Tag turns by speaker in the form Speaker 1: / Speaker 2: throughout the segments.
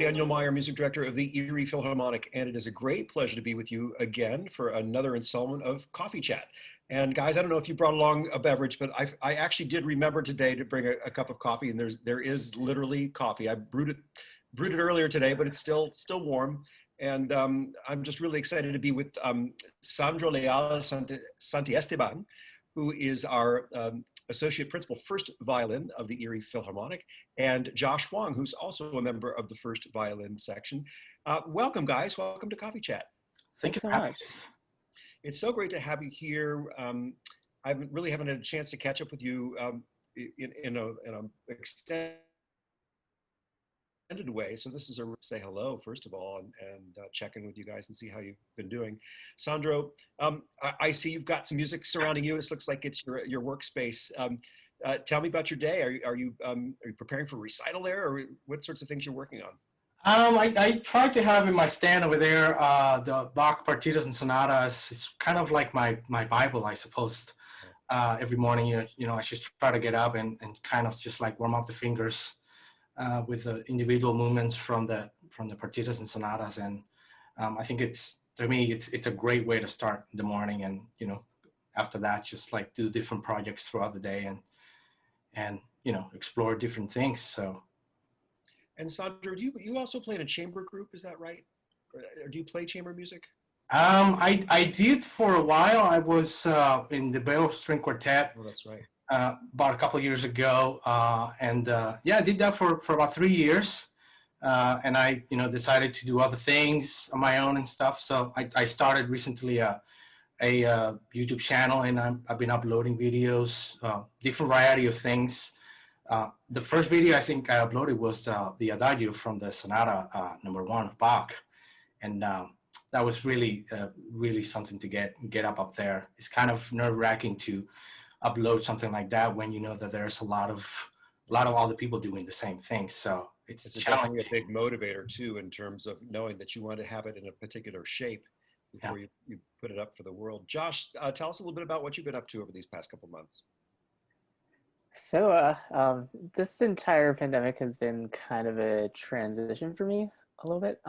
Speaker 1: Daniel Meyer, Music Director of the Erie Philharmonic, and it is a great pleasure to be with you again for another installment of Coffee Chat. And guys, I don't know if you brought along a beverage, but I actually did remember today to bring a cup of coffee, and there is literally coffee. I brewed it earlier today, but it's still warm. And I'm just really excited to be with Sandro Leal-Santiesteban, who is our Associate Principal First Violin of the Erie Philharmonic, and Josh Huang, who's also a member of the First Violin section. Welcome, guys. Welcome to Coffee Chat.
Speaker 2: Thanks so much.
Speaker 1: It's so great to have you here. I really haven't had a chance to catch up with you in an extended way. So this is a say hello, first of all, and check in with you guys and see how you've been doing. Sandro, I see you've got some music surrounding you. This looks like it's your workspace. Tell me about your day. Are you preparing for recital there, or what sorts of things you're working on?
Speaker 2: I tried to have in my stand over there the Bach partitas and sonatas. It's kind of like my Bible, I suppose. Every morning, I just try to get up and kind of just like warm up the fingers with the individual movements from the partitas and sonatas. And I think to me it's a great way to start the morning. And after that, just like do different projects throughout the day and explore different things. So.
Speaker 1: And Sandro, you also play in a chamber group, is that right? Or do you play chamber music?
Speaker 2: I did for a while. I was in the Bell String Quartet.
Speaker 1: Oh, that's right.
Speaker 2: About a couple of years ago, I did that for about 3 years, and I decided to do other things on my own and stuff. So I started recently a YouTube channel, and I've been uploading videos, different variety of things. The first video I think I uploaded was the Adagio from the Sonata number 1 of Bach, and that was really something to get up there. It's kind of nerve-wracking to upload something like that when you know that there's a lot of other people doing the same thing. So it's
Speaker 1: definitely a big motivator too, in terms of knowing that you want to have it in a particular shape before you put it up for the world. Josh, tell us a little bit about what you've been up to over these past couple months.
Speaker 3: So this entire pandemic has been kind of a transition for me a little bit.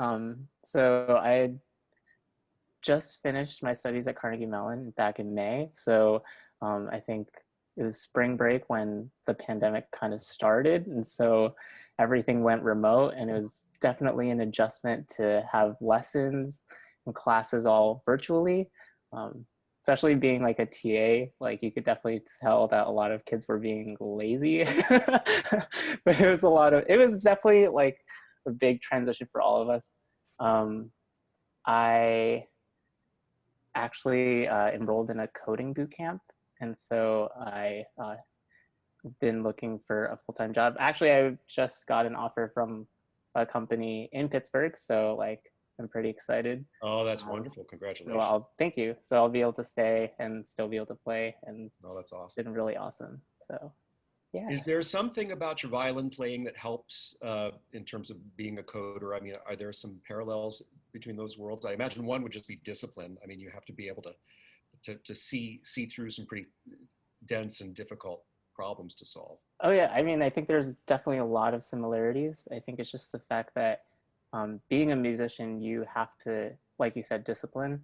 Speaker 3: So I just finished my studies at Carnegie Mellon back in May. So I think it was spring break when the pandemic kind of started. And so everything went remote, and it was definitely an adjustment to have lessons and classes all virtually. Especially being like a TA, like you could definitely tell that a lot of kids were being lazy, but it was definitely like a big transition for all of us. I actually enrolled in a coding boot camp, and so I been looking for a full-time job. Actually, I just got an offer from a company in Pittsburgh, so like I'm pretty excited.
Speaker 1: Oh, that's wonderful. Congratulations.
Speaker 3: So thank you. So I'll be able to stay and still be able to play. And
Speaker 1: oh, that's awesome.
Speaker 3: It's been really awesome. So yeah.
Speaker 1: Is there something about your violin playing that helps in terms of being a coder? I mean, are there some parallels between those worlds? I imagine one would just be discipline. I mean, you have to be able to see through some pretty dense and difficult problems to solve.
Speaker 3: Oh yeah. I mean, I think there's definitely a lot of similarities. I think it's just the fact that being a musician, you have to, like you said, discipline.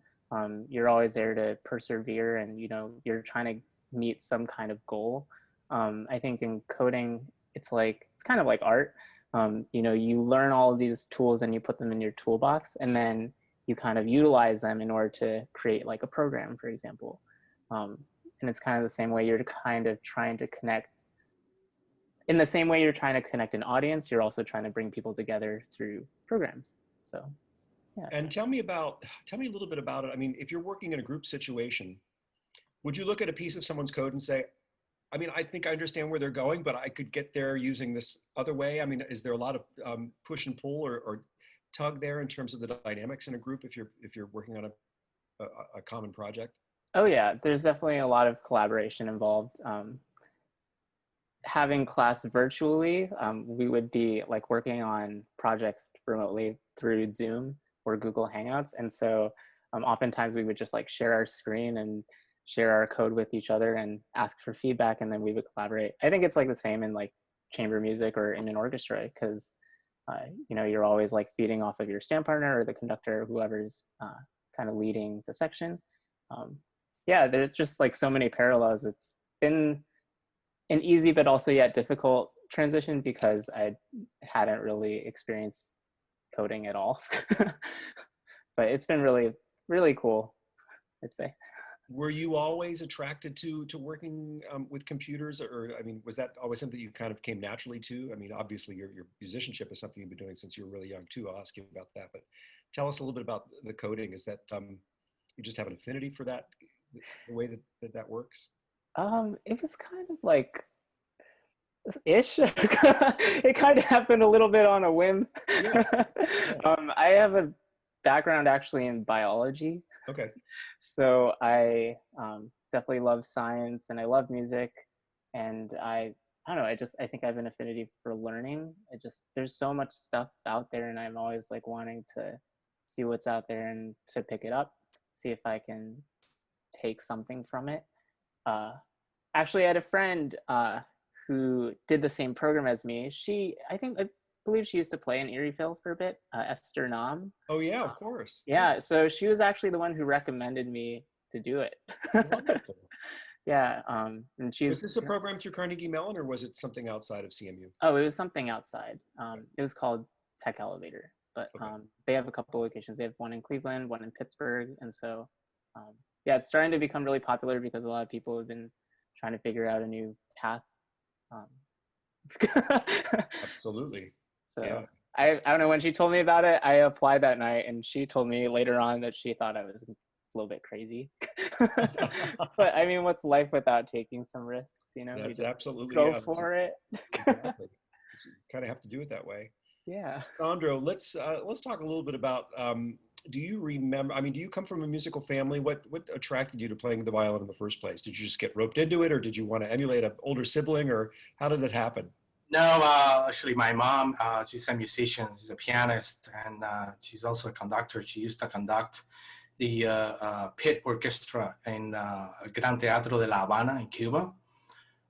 Speaker 3: You're always there to persevere, and you're trying to meet some kind of goal. I think in coding, it's kind of like art. You learn all of these tools and you put them in your toolbox, and then you kind of utilize them in order to create like a program, for example. And it's kind of the same way you're kind of trying to connect. In the same way you're trying to connect an audience, you're also trying to bring people together through programs. So, yeah.
Speaker 1: And tell me a little bit about it. I mean, if you're working in a group situation, would you look at a piece of someone's code and say, I mean, I think I understand where they're going, but I could get there using this other way? I mean, is there a lot of push and pull or tug there in terms of the dynamics in a group if you're working on a common project?
Speaker 3: Oh yeah, there's definitely a lot of collaboration involved. Having class virtually, we would be like working on projects remotely through Zoom or Google Hangouts. And so oftentimes we would just like share our screen and share our code with each other and ask for feedback, and then we would collaborate. I think it's like the same in like chamber music or in an orchestra, because you're always like feeding off of your stand partner or the conductor, whoever's kind of leading the section. Yeah, there's just like so many parallels. It's been an easy but also yet difficult transition because I hadn't really experienced coding at all. But it's been really, really cool, I'd say.
Speaker 1: Were you always attracted to working with computers, or I mean, was that always something you kind of came naturally to? I mean, obviously your musicianship is something you've been doing since you were really young too. I'll ask you about that, but tell us a little bit about the coding. Is that you just have an affinity for that, the way that works?
Speaker 3: It was kind of like ish. It kind of happened a little bit on a whim.
Speaker 1: Yeah.
Speaker 3: I have a background actually in biology.
Speaker 1: Okay.
Speaker 3: So I definitely love science and I love music, and I don't know, I think I have an affinity for learning. There's so much stuff out there, and I'm always like wanting to see what's out there and to pick it up, see if I can take something from it. Actually, I had a friend who did the same program as me. I believe she used to play in Erie Phil for a bit, Esther Nam.
Speaker 1: Oh yeah, of course.
Speaker 3: Yeah, so she was actually the one who recommended me to do it.
Speaker 1: Wonderful.
Speaker 3: Yeah, and
Speaker 1: Was this a program through Carnegie Mellon, or was it something outside of CMU?
Speaker 3: Oh, it was something outside. It was called Tech Elevator, but
Speaker 1: Okay.
Speaker 3: they have a couple locations. They have one in Cleveland, one in Pittsburgh, and so yeah, it's starting to become really popular because a lot of people have been trying to figure out a new path.
Speaker 1: Absolutely.
Speaker 3: So
Speaker 1: Yeah.
Speaker 3: I don't know, when she told me about it, I applied that night, and she told me later on that she thought I was a little bit crazy. But I mean, what's life without taking some risks? You
Speaker 1: That's
Speaker 3: just
Speaker 1: absolutely,
Speaker 3: go
Speaker 1: yeah.
Speaker 3: for it.
Speaker 1: Exactly. You kind of have to do it that way.
Speaker 3: Yeah.
Speaker 1: Sandro, let's talk a little bit about. Do you remember? I mean, do you come from a musical family? What attracted you to playing the violin in the first place? Did you just get roped into it, or did you want to emulate an older sibling, or how did it happen?
Speaker 2: No, actually, my mom, she's a musician, she's a pianist, and she's also a conductor. She used to conduct the pit orchestra in Gran Teatro de La Habana in Cuba.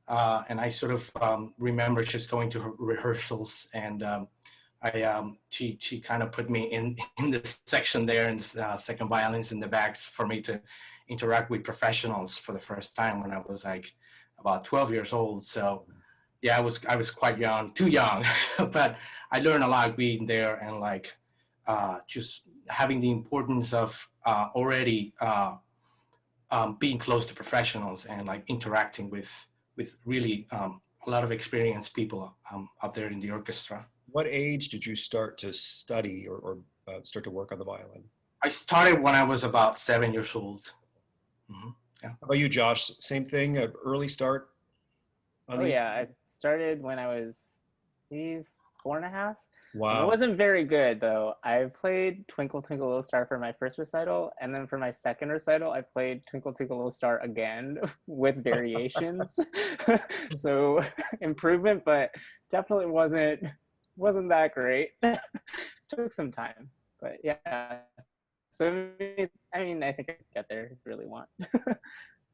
Speaker 2: And I sort of remember just going to her rehearsals, and she kind of put me in the section there, in the second violins in the back, for me to interact with professionals for the first time when I was like about 12 years old. So yeah, I was quite young, too young, but I learned a lot being there, and like just having the importance of already being close to professionals and like interacting with really a lot of experienced people out there in the orchestra.
Speaker 1: What age did you start to study or start to work on the violin?
Speaker 2: I started when I was about 7 years old. Mm-hmm. Yeah.
Speaker 1: How about you, Josh? Same thing, an early start on
Speaker 3: Oh
Speaker 1: the.
Speaker 3: yeah, I started when I was maybe 4.5. It
Speaker 1: Wow.
Speaker 3: wasn't very good though. I played Twinkle Twinkle Little Star for my first recital, and then for my second recital, I played Twinkle Twinkle Little Star again with variations. So improvement, but definitely wasn't that great. Took some time, but yeah. So I mean, I think I could get there if you really want.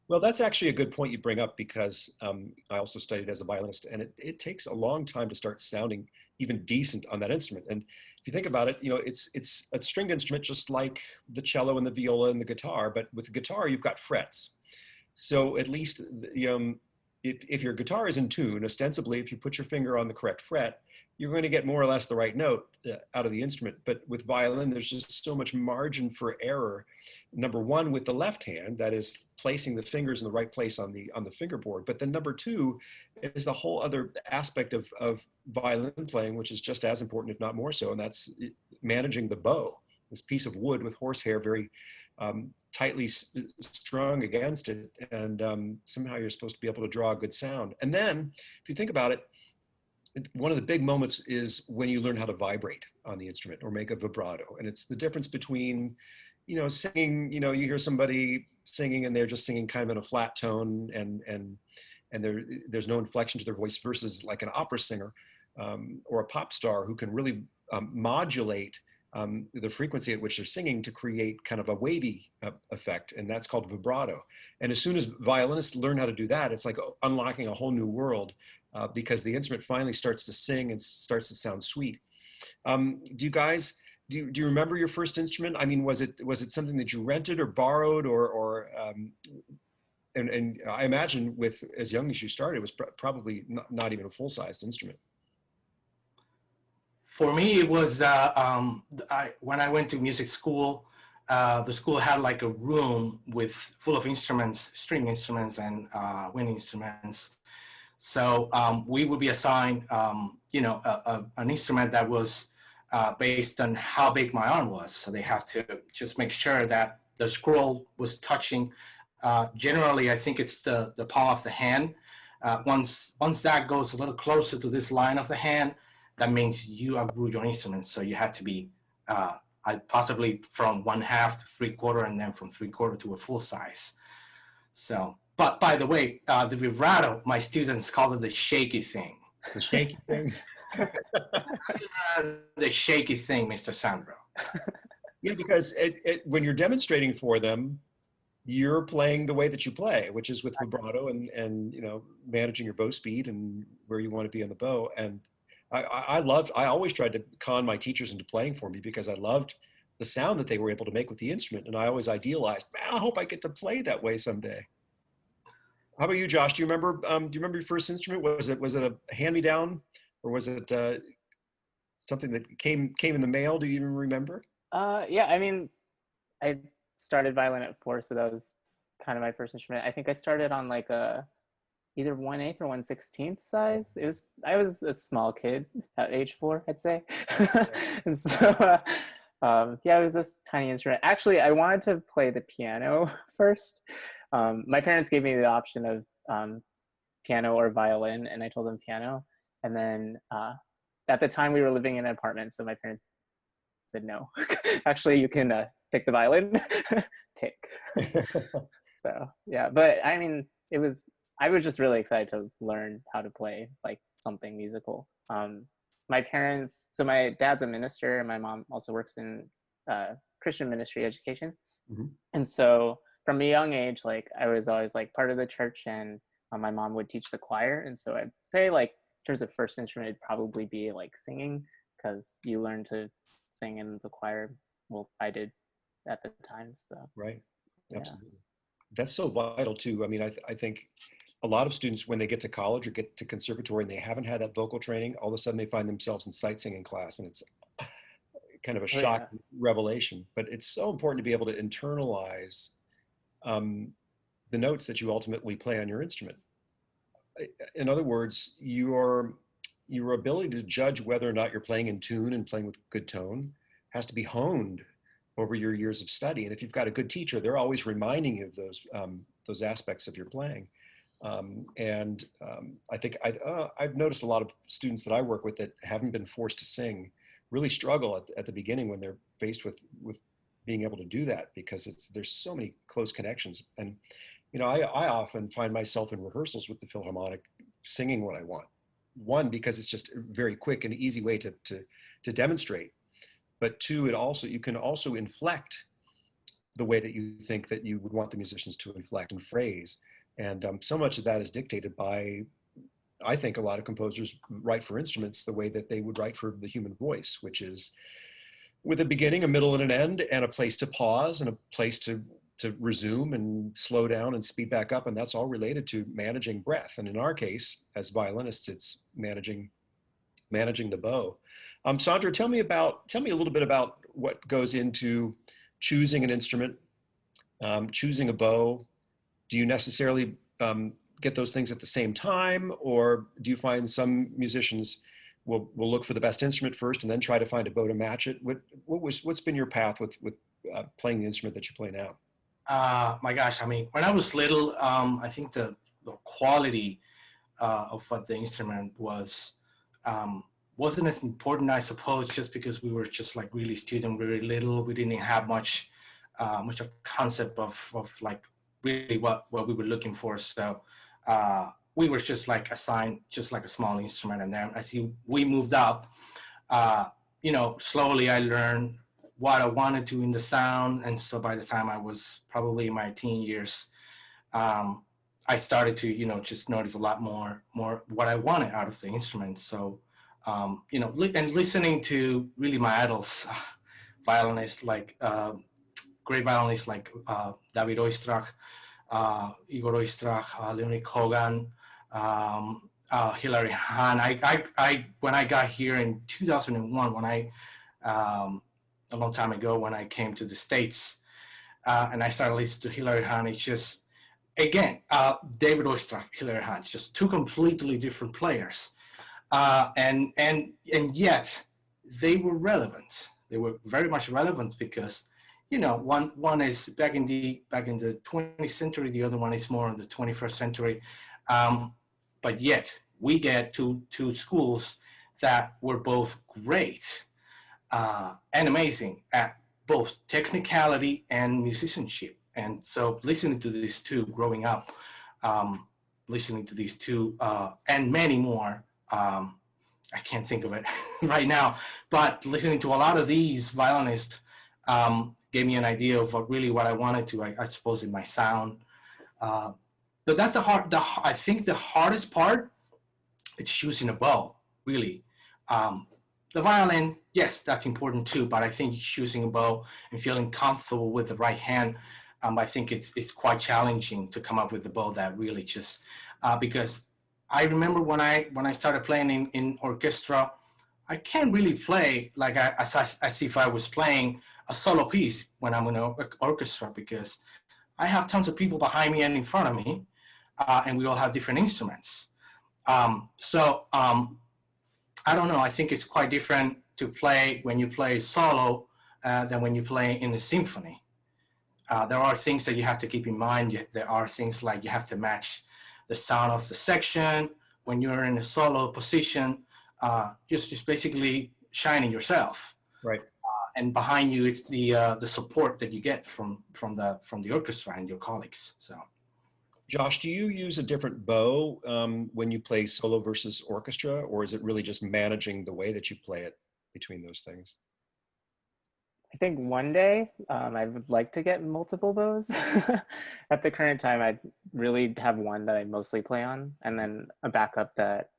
Speaker 1: Well, that's actually a good point you bring up, because I also studied as a violinist, and it takes a long time to start sounding even decent on that instrument. And if you think about it, it's a stringed instrument just like the cello and the viola and the guitar, but with the guitar you've got frets. So at least if your guitar is in tune, ostensibly, if you put your finger on the correct fret, you're going to get more or less the right note out of the instrument. But with violin, there's just so much margin for error. Number one, with the left hand, that is placing the fingers in the right place on the fingerboard. But then number two is the whole other aspect of violin playing, which is just as important, if not more so, and that's managing the bow. This piece of wood with horsehair very tightly strung against it, and somehow you're supposed to be able to draw a good sound. And then, if you think about it, one of the big moments is when you learn how to vibrate on the instrument or make a vibrato. And it's the difference between, singing, you hear somebody singing and they're just singing kind of in a flat tone, and there's no inflection to their voice, versus like an opera singer or a pop star who can really modulate the frequency at which they're singing to create kind of a wavy effect, and that's called vibrato. And as soon as violinists learn how to do that, it's like unlocking a whole new world, because the instrument finally starts to sing and starts to sound sweet. Do you guys do you remember your first instrument? I mean, was it something that you rented or borrowed and I imagine with as young as you started, it was probably not even a full-sized instrument.
Speaker 2: For me, it was when I went to music school. The school had like a room with full of instruments, string instruments, and wind instruments. So we would be assigned, an instrument that was based on how big my arm was. So they have to just make sure that the scroll was touching. Generally, I think it's the palm of the hand. Once that goes a little closer to this line of the hand, that means you outgrew your instrument. So you have to be possibly from 1/2 to 3/4, and then from 3/4 to a full size. So, but by the way, the vibrato, my students call it the shaky thing.
Speaker 1: The shaky thing.
Speaker 2: The shaky thing, Mr. Sandro.
Speaker 1: Yeah, because when you're demonstrating for them, you're playing the way that you play, which is with vibrato and managing your bow speed and where you want to be on the bow. And I always tried to con my teachers into playing for me because I loved the sound that they were able to make with the instrument. And I always idealized, man, I hope I get to play that way someday. How about you, Josh? Do you remember your first instrument? Was it a hand-me-down, or was it something that came in the mail? Do you even remember?
Speaker 3: Yeah, I mean, I started violin at 4, so that was kind of my first instrument. I think I started on like either 1/8 or 1/16 size. I was a small kid at age 4, I'd say. And so yeah, it was this tiny instrument. Actually, I wanted to play the piano first. My parents gave me the option of piano or violin, and I told them piano. And then at the time we were living in an apartment, so my parents said no. Actually, you can pick the violin. Pick. So yeah, but I mean, I was just really excited to learn how to play like something musical. My parents, so my dad's a minister and my mom also works in Christian ministry education.
Speaker 1: Mm-hmm.
Speaker 3: And so from a young age, like I was always like part of the church, and my mom would teach the choir. And so I'd say like in terms of first instrument, it'd probably be like singing, because you learn to sing in the choir. Well, I did at the time. So
Speaker 1: Right.
Speaker 3: yeah.
Speaker 1: Absolutely. That's so vital too. I mean, I think a lot of students, when they get to college or get to conservatory and they haven't had that vocal training, all of a sudden they find themselves in sight singing class, and it's kind of a shock revelation. But it's so important to be able to internalize the notes that you ultimately play on your instrument. In other words, your ability to judge whether or not you're playing in tune and playing with good tone has to be honed over your years of study. And if you've got a good teacher, they're always reminding you of those aspects of your playing. I think I've noticed a lot of students that I work with that haven't been forced to sing really struggle at the beginning when they're faced with being able to do that, because there's so many close connections. And I often find myself in rehearsals with the Philharmonic singing what I want. One, because it's just a very quick and easy way to demonstrate. But two, you can also inflect the way that you think that you would want the musicians to inflect and phrase. And so much of that is dictated by, I think a lot of composers write for instruments the way that they would write for the human voice, which is with a beginning, a middle, and an end, and a place to pause and a place to resume and slow down and speed back up. And that's all related to managing breath. And in our case, as violinists, it's managing the bow. Sandro, tell me a little bit about what goes into choosing an instrument, choosing a bow. Do you necessarily get those things at the same time, or do you find some musicians will look for the best instrument first and then try to find a bow to match it? What's been your path with playing the instrument that you play now?
Speaker 2: My gosh, I mean, when I was little, I think the quality of what the instrument was wasn't as important, I suppose, just because we were just like really student, very little. We didn't have much of concept of like really what we were looking for. So we were just like assigned just like a small instrument, and then as we moved up, slowly I learned what I wanted to in the sound. And so by the time I was probably in my teen years, I started to, just notice a lot more what I wanted out of the instrument. So and listening to really my idols, violinists like great violinists like David Oistrakh, Igor Oistrakh, Leonid Kogan, Hilary Hahn. When I got here in 2001, a long time ago, when I came to the States, and I started listening to Hilary Hahn, it's just, again, David Oistrakh, Hilary Hahn, just two completely different players. And yet they were relevant. They were very much relevant because, one is back in the 20th century, the other one is more in the 21st century. But yet we get two schools that were both great and amazing at both technicality and musicianship. And so listening to these two growing up, listening to these two and many more, I can't think of it right now, but listening to a lot of these violinists gave me an idea of what I wanted to, I suppose, in my sound. But that's I think the hardest part is choosing a bow, really. The violin, yes, that's important too, but I think choosing a bow and feeling comfortable with the right hand, I think it's quite challenging to come up with the bow that really just, because I remember when I started playing in orchestra, I can't really play like as if I was playing a solo piece when I'm in an orchestra, because I have tons of people behind me and in front of me, and we all have different instruments. I don't know. I think it's quite different to play when you play solo than when you play in a symphony. There are things that you have to keep in mind. There are things like you have to match the sound of the section. When you're in a solo position, just basically shining yourself.
Speaker 1: Right.
Speaker 2: And behind you is the support that you get from the orchestra and your colleagues. So.
Speaker 1: Josh, do you use a different bow when you play solo versus orchestra, or is it really just managing the way that you play it between those things?
Speaker 3: I think one day I would like to get multiple bows. At the current time, I really have one that I mostly play on, and then a backup that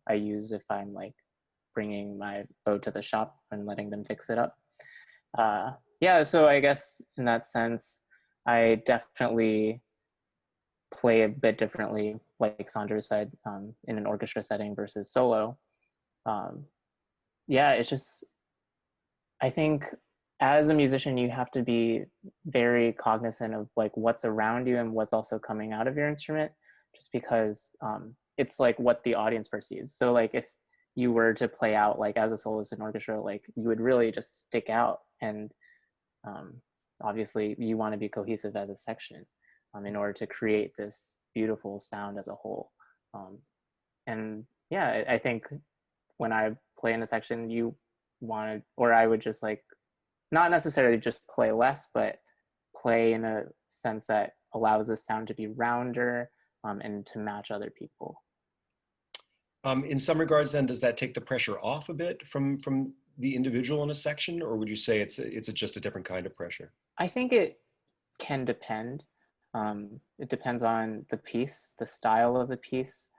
Speaker 3: I use if I'm like bringing my bow to the shop and letting them fix it up. Yeah, so I guess in that sense, I definitely play a bit differently, like Sandro said, in an orchestra setting versus solo. Yeah, it's just, I think as a musician, you have to be very cognizant of like what's around you and what's also coming out of your instrument, just because it's like what the audience perceives. So like if you were to play out like as a soloist in orchestra, like you would really just stick out, and obviously you want to be cohesive as a section in order to create this beautiful sound as a whole. And yeah, I think when I play in a section, you wanted, or I would just like, not necessarily just play less, but play in a sense that allows the sound to be rounder and to match other people.
Speaker 1: In some regards, then, does that take the pressure off a bit from the individual in a section, or would you say it's just a different kind of pressure?
Speaker 3: I think it can depend. It depends on the piece, the style of the piece.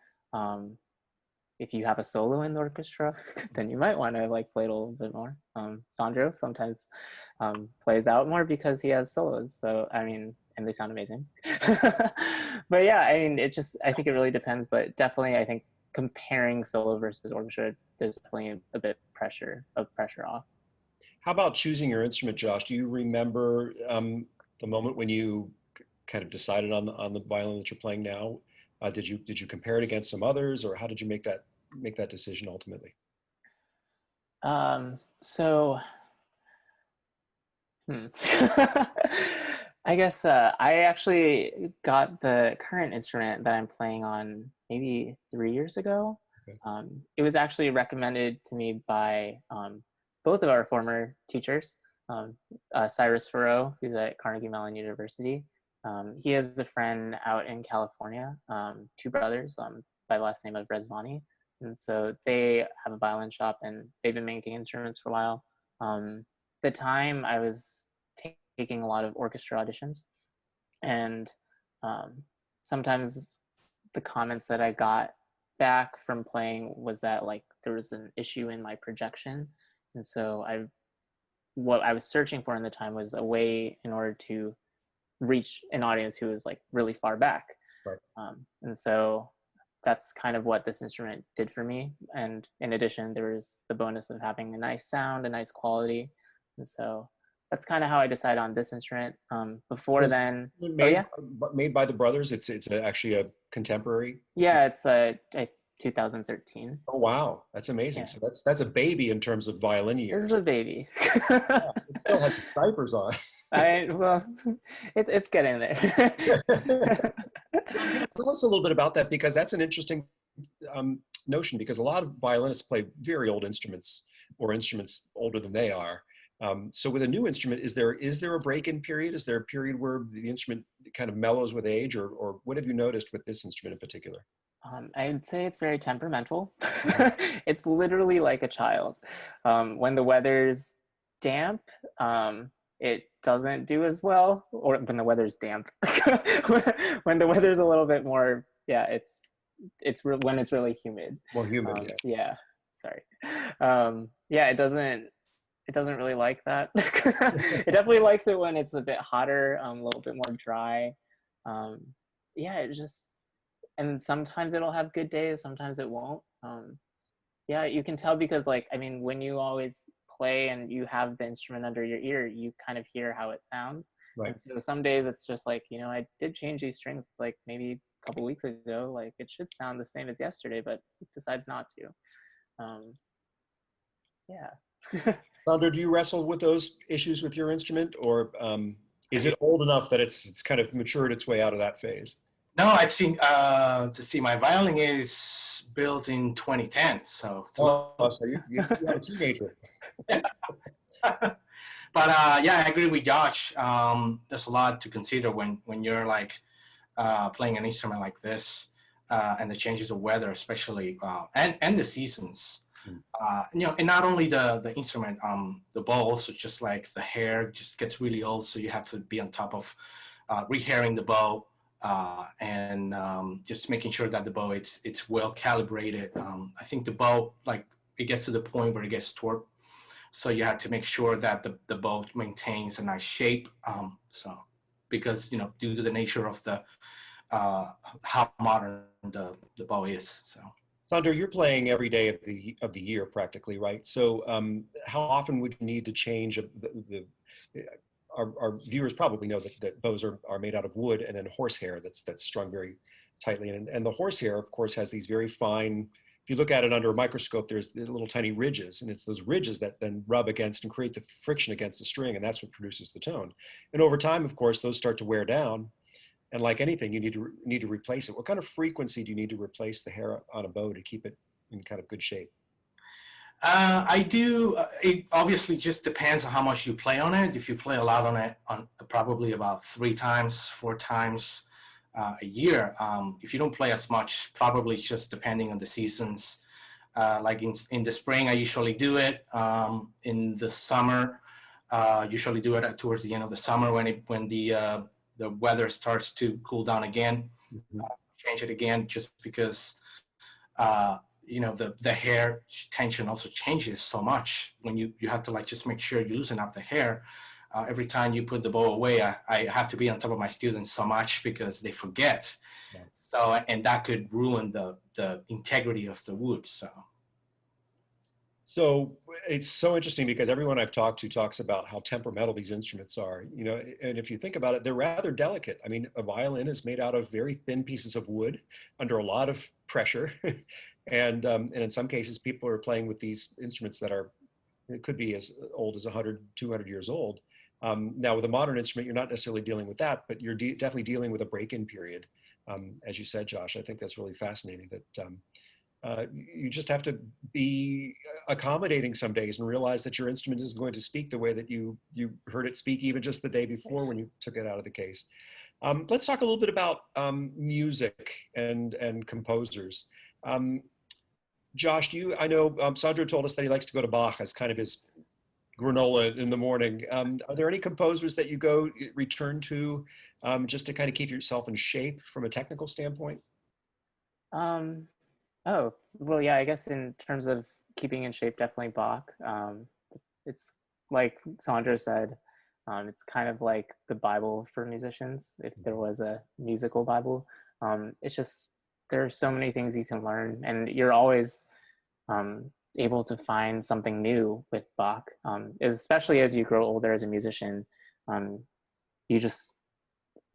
Speaker 3: If you have a solo in the orchestra, then you might want to like play it a little bit more. Sandro sometimes plays out more because he has solos. So I mean, and they sound amazing. But yeah, I mean, I think it really depends. But definitely, I think comparing solo versus orchestra, there's definitely a bit pressure off.
Speaker 1: How about choosing your instrument, Josh? Do you remember the moment when you kind of decided on the violin that you're playing now? Did you compare it against some others, or how did you make that decision ultimately?
Speaker 3: So, I guess I actually got the current instrument that I'm playing on maybe 3 years ago.
Speaker 1: Okay.
Speaker 3: It was actually recommended to me by both of our former teachers, Cyrus Farrow, who's at Carnegie Mellon University. He has a friend out in California, two brothers by the last name of Rezvani. And so they have a violin shop and they've been making instruments for a while. The time I was taking a lot of orchestra auditions, and sometimes the comments that I got back from playing was that like there was an issue in my projection. And so what I was searching for in the time was a way in order to reach an audience who was like really far back.
Speaker 1: Right.
Speaker 3: And so that's kind of what this instrument did for me. And in addition, there was the bonus of having a nice sound, a nice quality. And so that's kind of how I decided on this instrument. Before then,
Speaker 1: made by the brothers. It's actually a contemporary.
Speaker 3: Yeah, it's 2013.
Speaker 1: Oh wow, that's amazing.
Speaker 3: Yeah.
Speaker 1: So that's a baby in terms of violin years.
Speaker 3: This is a baby.
Speaker 1: Yeah, it still has the diapers on.
Speaker 3: Well, it's getting there.
Speaker 1: Tell us a little bit about that, because that's an interesting notion, because a lot of violinists play very old instruments or instruments older than they are. So with a new instrument, is there a break-in period? Is there a period where the instrument kind of mellows with age, or what have you noticed with this instrument in particular?
Speaker 3: I'd say it's very temperamental. It's literally like a child. When the weather's damp, it doesn't do as well, or when the weather's damp. When the weather's a little bit more, yeah, when it's really humid.
Speaker 1: More humid, yeah.
Speaker 3: Yeah, sorry. Yeah, it doesn't really like that. It definitely likes it when it's a bit hotter, a little bit more dry. Yeah, and sometimes it'll have good days, sometimes it won't. Yeah, you can tell because, like, I mean, when you always play and you have the instrument under your ear, you kind of hear how it sounds.
Speaker 1: Right.
Speaker 3: And so some days it's just like, I did change these strings like maybe a couple weeks ago. Like, it should sound the same as yesterday, but it decides not to. Yeah.
Speaker 1: Sandro, do you wrestle with those issues with your instrument, or is it old enough that it's kind of matured its way out of that phase?
Speaker 2: No, I've seen, my violin is built in 2010, so.
Speaker 1: So you have a teenager.
Speaker 2: But yeah, I agree with Josh. There's a lot to consider when you're like playing an instrument like this, and the changes of weather, especially, and the seasons. And not only the instrument, the bow also, just like the hair just gets really old, so you have to be on top of rehairing the bow. And just making sure that the bow it's well calibrated. I think the bow, like, it gets to the point where it gets torqued, so you have to make sure that the bow maintains a nice shape. So because due to the nature of the how modern the bow is. So
Speaker 1: Sandro, you're playing every day of the year practically, right? So how often would you need to change our viewers probably know that bows are made out of wood and then horsehair that's strung very tightly. And the horsehair, of course, has these very fine, if you look at it under a microscope, there's the little tiny ridges, and it's those ridges that then rub against and create the friction against the string, and that's what produces the tone. And over time, of course, those start to wear down. And like anything, you need to replace it. What kind of frequency do you need to replace the hair on a bow to keep it in kind of good shape?
Speaker 2: I do. It obviously just depends on how much you play on it. If you play a lot on it, on probably about 3 times, 4 times a year. If you don't play as much, probably just depending on the seasons. Like in the spring, I usually do it. In the summer, usually do it towards the end of the summer when the weather starts to cool down again.
Speaker 1: Mm-hmm.
Speaker 2: Change it again, just because. The hair tension also changes so much when you have to, like, just make sure you loosen up the hair. Every time you put the bow away, I have to be on top of my students so much because they forget. Yeah. So, and that could ruin the integrity of the wood.
Speaker 1: So it's so interesting because everyone I've talked to talks about how temperamental these instruments are, and if you think about it, they're rather delicate. I mean, a violin is made out of very thin pieces of wood under a lot of pressure. And in some cases, people are playing with these instruments that it could be as old as 100, 200 years old. Now, with a modern instrument, you're not necessarily dealing with that, but you're definitely dealing with a break-in period. As you said, Josh, I think that's really fascinating that you just have to be accommodating some days and realize that your instrument isn't going to speak the way that you heard it speak even just the day before when you took it out of the case. Let's talk a little bit about music and composers. Josh, I know Sandro told us that he likes to go to Bach as kind of his granola in the morning. Are there any composers that you return to just to kind of keep yourself in shape from a technical standpoint?
Speaker 3: Oh, well, yeah, I guess in terms of keeping in shape, definitely Bach. It's like Sandro said, it's kind of like the Bible for musicians, if there was a musical Bible. It's just, there are so many things you can learn, and you're always able to find something new with Bach, especially as you grow older as a musician. Um, you just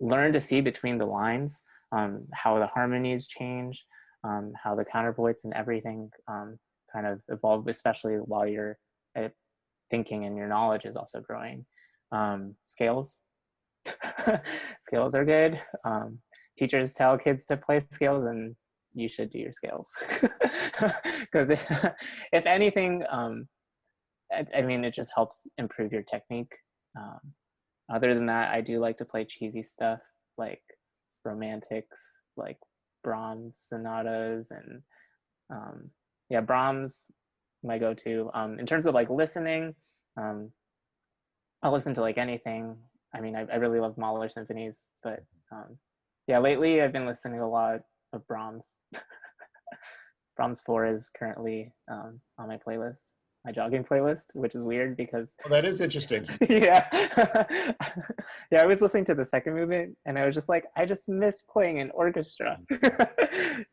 Speaker 3: learn to see between the lines, how the harmonies change, how the counterpoints and everything kind of evolve, especially while you're thinking and your knowledge is also growing. Scales, scales are good. Teachers tell kids to play scales, and you should do your scales because if anything, I mean, it just helps improve your technique. Um, Other than that, I do like to play cheesy stuff like romantics, like Brahms sonatas, and yeah, Brahms, my go-to. In terms of like listening, um, I'll listen to like anything. I mean, I really love Mahler symphonies, but yeah, lately I've been listening to a lot of Brahms. Brahms 4 is currently on my playlist, my jogging playlist, which is weird because
Speaker 1: Well, that is interesting.
Speaker 3: yeah. Yeah, I was listening to the second movement and I was just like, I just miss playing an orchestra.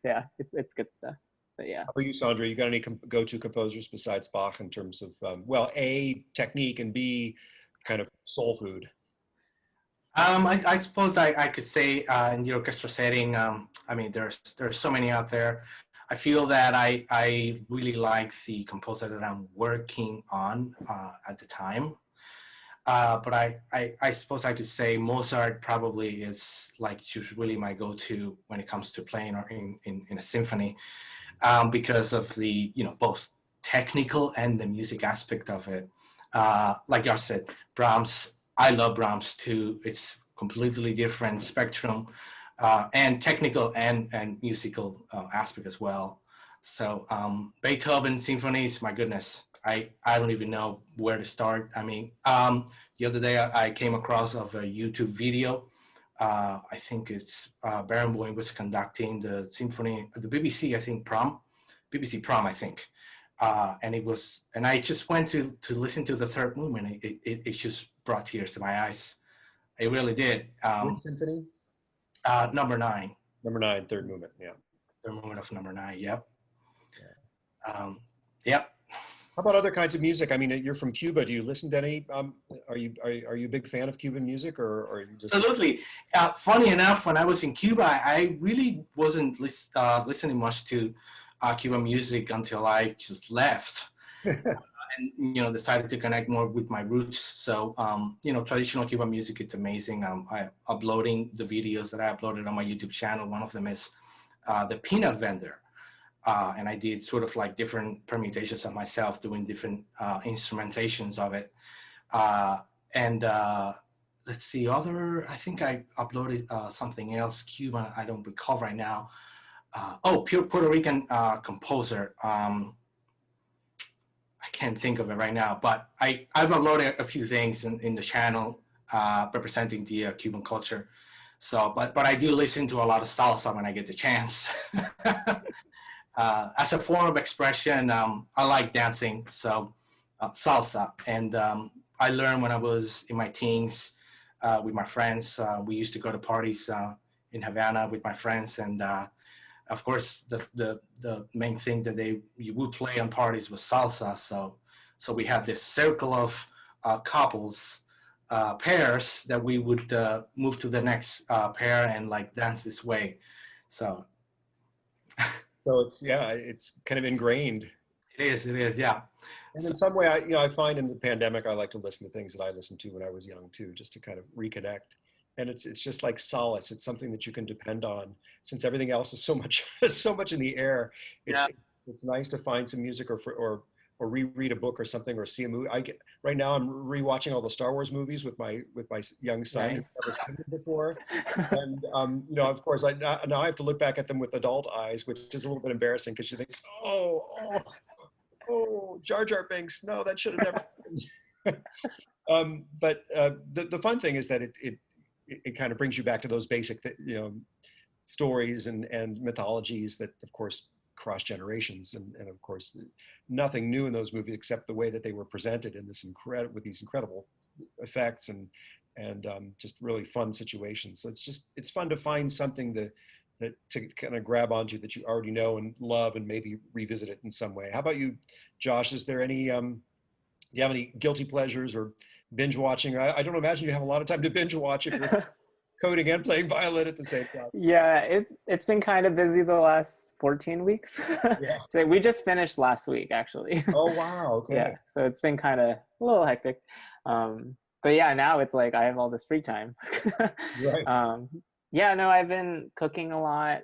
Speaker 3: Yeah, it's good stuff. But yeah.
Speaker 1: How about you, Sandra? You got any go-to composers besides Bach in terms of, well, A, technique, and B, kind of soul food?
Speaker 2: I suppose I could say in the orchestra setting, I mean, there's so many out there. I feel that I really like the composer that I'm working on at the time. But I suppose I could say Mozart probably is like just really my go-to when it comes to playing or in a symphony, because of the, both technical and the music aspect of it. Like I said, Brahms, I love Brahms too. It's completely different spectrum, and technical and musical aspect as well. So Beethoven Symphonies, my goodness, I don't even know where to start. I mean, the other day I came across of a YouTube video. I think it's Barenboim was conducting the symphony, the BBC, I think BBC Prom, I think. And I just went to listen to the third movement. It just brought tears to my eyes. It really did.
Speaker 1: Which symphony?
Speaker 2: Number 9.
Speaker 1: Number 9, third movement. Yeah.
Speaker 2: Third movement of number 9. Yep. Yep.
Speaker 1: How about other kinds of music? I mean, you're from Cuba. Do you listen to any? Are you a big fan of Cuban music, or are you just?
Speaker 2: Absolutely. Funny enough, when I was in Cuba, I really wasn't listening much to Cuban music until I just left. And decided to connect more with my roots. So traditional Cuban music, it's amazing. I'm uploading the videos that I uploaded on my YouTube channel. One of them is the peanut vendor, and I did sort of like different permutations of myself doing different instrumentations of it. And let's see, I think I uploaded something else Cuban, I don't recall right now. Pure Puerto Rican composer. I can't think of it right now, but I've uploaded a few things in the channel representing the Cuban culture. So, but I do listen to a lot of salsa when I get the chance. As a form of expression, I like dancing, so salsa. And I learned when I was in my teens with my friends. We used to go to parties in Havana with my friends, and of course, the main thing that you would play on parties was salsa. So we had this circle of couples, pairs that we would move to the next pair and like dance this way. So
Speaker 1: So it's kind of ingrained.
Speaker 2: it is, yeah.
Speaker 1: And in some way, I find in the pandemic, I like to listen to things that I listened to when I was young too, just to kind of reconnect. And it's just like solace. It's something that you can depend on, since everything else is so much so much in the air.
Speaker 2: Yeah.
Speaker 1: It's nice to find some music or reread a book or something, or see a movie. Right now I'm rewatching all the Star Wars movies with my young son who's
Speaker 3: Nice.
Speaker 1: never seen them before. And of course now I have to look back at them with adult eyes, which is a little bit embarrassing because you think, oh, Jar Jar Binks, no, that should have never happened. But the fun thing is that it kind of brings you back to those basic stories and mythologies that of course cross generations, and of course, nothing new in those movies except the way that they were presented in this with these incredible effects and just really fun situations. So it's fun to find something that to kind of grab onto that you already know and love and maybe revisit it in some way. How about you, Josh? Is there any do you have any guilty pleasures or binge watching? I don't imagine you have a lot of time to binge watch if you're coding and playing violin at the same time.
Speaker 3: Yeah, it's been kind of busy the last 14 weeks.
Speaker 1: Yeah.
Speaker 3: So we just finished last week, actually.
Speaker 1: Oh, wow. Okay.
Speaker 3: Yeah, so it's been kind of a little hectic. But yeah, now it's like I have all this free time.
Speaker 1: Right.
Speaker 3: Yeah, no, I've been cooking a lot,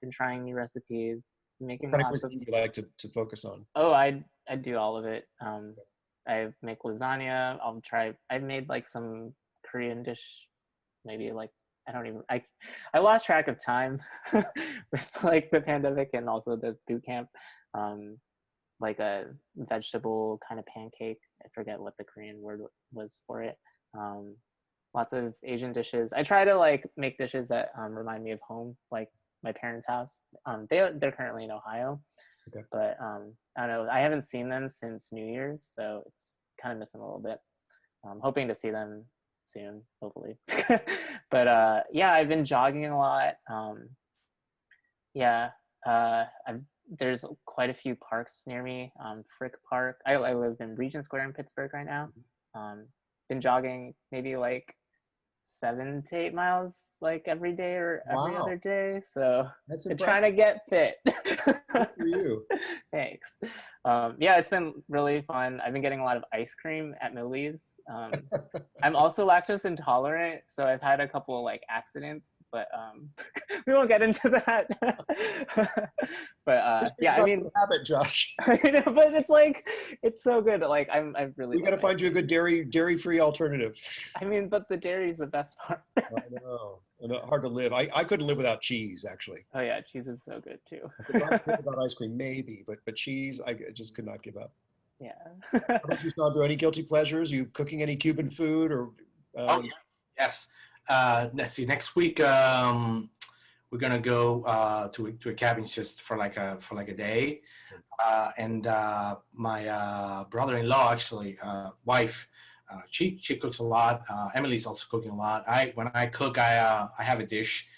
Speaker 3: been trying new recipes,
Speaker 1: What
Speaker 3: making
Speaker 1: kind of
Speaker 3: lots of,
Speaker 1: cuisine do you like to focus on?
Speaker 3: oh, I do all of it. I make lasagna. I've made like some Korean dish, maybe like, I lost track of time with like the pandemic and also the boot camp. Like a vegetable kind of pancake. I forget what the Korean word was for it. Lots of Asian dishes. I try to like make dishes that remind me of home, like my parents' house. They're currently in Ohio,
Speaker 1: Okay.
Speaker 3: but I don't know. I haven't seen them since New Year's, so it's kind of missing a little bit. I'm hoping to see them soon, hopefully. But yeah, I've been jogging a lot. Yeah, there's quite a few parks near me. Frick Park. I live in Regent Square in Pittsburgh right now. Been jogging maybe like 7 to 8 miles like every day or every
Speaker 1: Wow.
Speaker 3: other day. So
Speaker 1: That's
Speaker 3: I'm trying
Speaker 1: impressive.
Speaker 3: to get fit.
Speaker 1: Good for you.
Speaker 3: Thanks. Yeah, it's been really fun. I've been getting a lot of ice cream at Millie's. I'm also lactose intolerant, so I've had a couple like accidents, but we won't get into that. But
Speaker 1: Just
Speaker 3: yeah,
Speaker 1: get
Speaker 3: I
Speaker 1: out of
Speaker 3: mean,
Speaker 1: the habit, Josh.
Speaker 3: you know, but it's like it's so good. Like I really
Speaker 1: We got to
Speaker 3: love ice
Speaker 1: find you a
Speaker 3: cream.
Speaker 1: good dairy-free alternative.
Speaker 3: I mean, but the dairy is the best part.
Speaker 1: I know. Hard to live. I couldn't live without cheese, actually.
Speaker 3: Oh yeah, cheese is so good too.
Speaker 1: I could probably live without ice cream, maybe, but cheese, I just could not give up.
Speaker 3: Yeah.
Speaker 1: How about you, Sandro? Any guilty pleasures? You cooking any Cuban food or?
Speaker 2: Oh, yes. Let's see. Next week, we're gonna go to a cabin just for like a day, and my brother-in-law, actually, wife, she cooks a lot. Emily's also cooking a lot. When I cook, I have a dish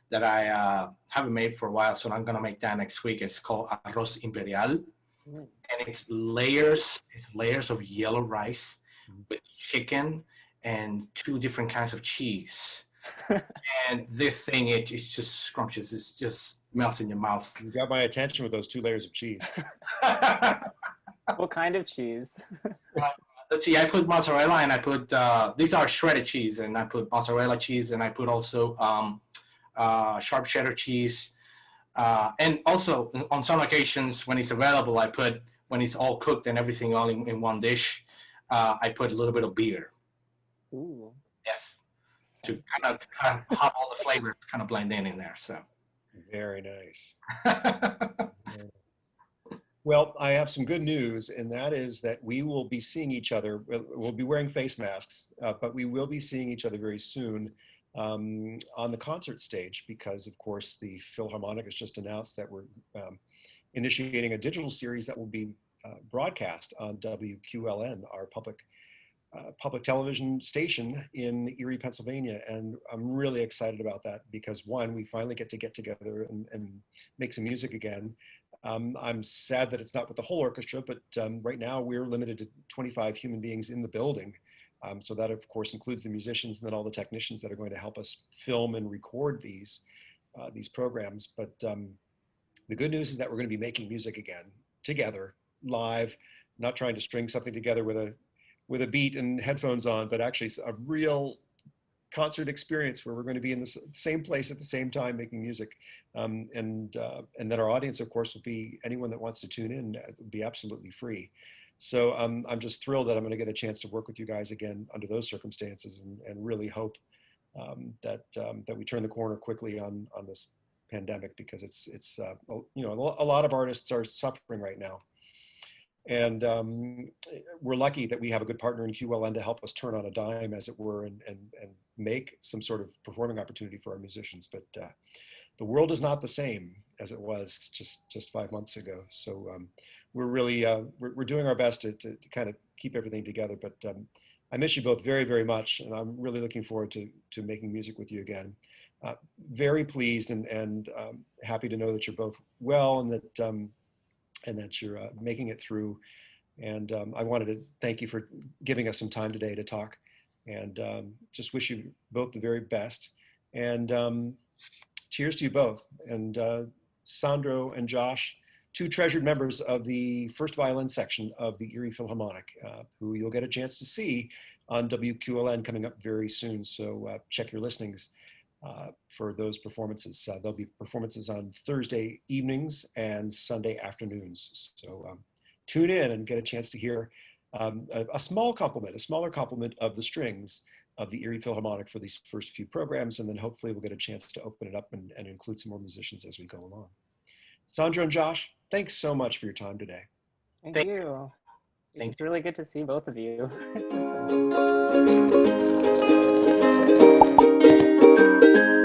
Speaker 2: that I haven't made for a while, so I'm gonna make that next week. It's called arroz imperial, and it's layers. It's layers of yellow rice with chicken and two different kinds of cheese. And this thing, it's just scrumptious. It's just melts in your mouth.
Speaker 1: You got my attention with those 2 layers of cheese.
Speaker 3: What kind of cheese?
Speaker 2: Let's see, I put mozzarella and I put, these are shredded cheese, and I put mozzarella cheese, and I put also sharp cheddar cheese. And also on some occasions when it's available, when it's all cooked and everything all in one dish, I put a little bit of beer.
Speaker 3: Ooh.
Speaker 2: Yes. To kind of have all the flavors kind of blend in there. So
Speaker 1: Very nice. Well, I have some good news, and that is that we will be seeing each other. We'll be wearing face masks, but we will be seeing each other very soon on the concert stage, because, of course, the Philharmonic has just announced that we're initiating a digital series that will be broadcast on WQLN, our public television station in Erie, Pennsylvania. And I'm really excited about that because, one, we finally get together and make some music again. I'm sad that it's not with the whole orchestra, but right now we're limited to 25 human beings in the building. So that, of course, includes the musicians and then all the technicians that are going to help us film and record these programs. But the good news is that we're going to be making music again together, live, not trying to string something together with a beat and headphones on, but actually a real concert experience where we're going to be in the same place at the same time making music. And then our audience, of course, will be anyone that wants to tune in. It'll be absolutely free. So I'm just thrilled that I'm going to get a chance to work with you guys again under those circumstances, and really hope that we turn the corner quickly on this pandemic, because it's you know, a lot of artists are suffering right now. And we're lucky that we have a good partner in QLN to help us turn on a dime, as it were, and make some sort of performing opportunity for our musicians. But the world is not the same. as it was just 5 months ago. So we're really we're doing our best to kind of keep everything together. But I miss you both very, very much, and I'm really looking forward to making music with you again. Very pleased and happy to know that you're both well and that you're making it through. And I wanted to thank you for giving us some time today to talk, and just wish you both the very best. And cheers to you both. And Sandro and Josh, two treasured members of the first violin section of the Erie Philharmonic, who you'll get a chance to see on WQLN coming up very soon. So check your listings for those performances. There'll be performances on Thursday evenings and Sunday afternoons. So tune in and get a chance to hear a smaller complement of the strings of the Erie Philharmonic for these first few programs, and then hopefully we'll get a chance to open it up and include some more musicians as we go along. Sandro and Josh, thanks so much for your time today.
Speaker 3: Thank you. It's really good to see both of you. It's been so long.